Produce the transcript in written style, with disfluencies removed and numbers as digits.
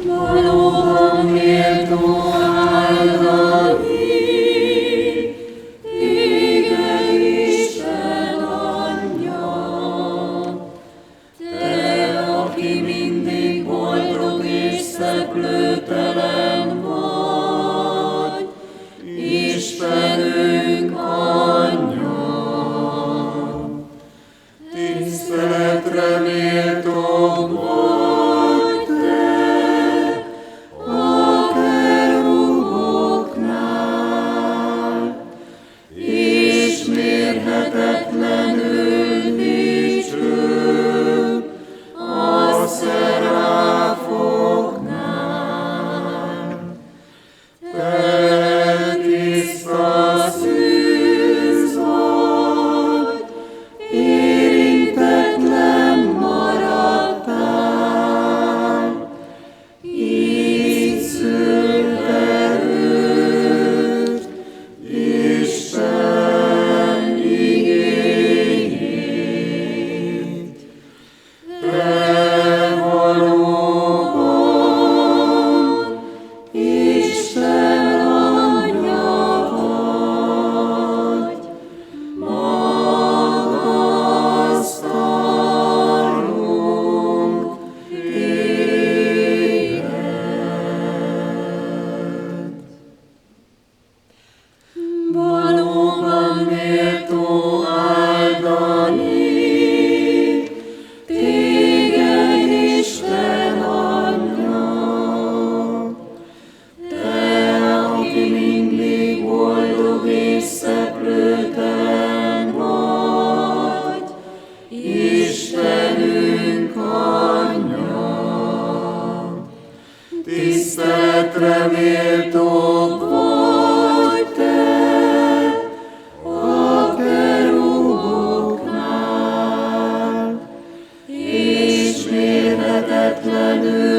Valóban méltó áldani téged, Isten Anyja. Te, aki mindig boldog és szeplőtelen vagy, Istenünk Anyja. Tiszteletre méltók vagy te a keruboknál, és mérhetetlenül dicsőbb a szeráfoknál. Te tiszta szűz vagy, érintetlen maradtál, így szülte őt Isten igéjét. Te valóban Isten Anyja vagy, magasztalunk téged. Valóban méltó áldani téged, Isten Anyja. Te, aki mindig boldog és szeplőtelen vagy, Istenünk Anyja. Tiszteletre méltók vagy te a keruboknál, és mérhetetlenül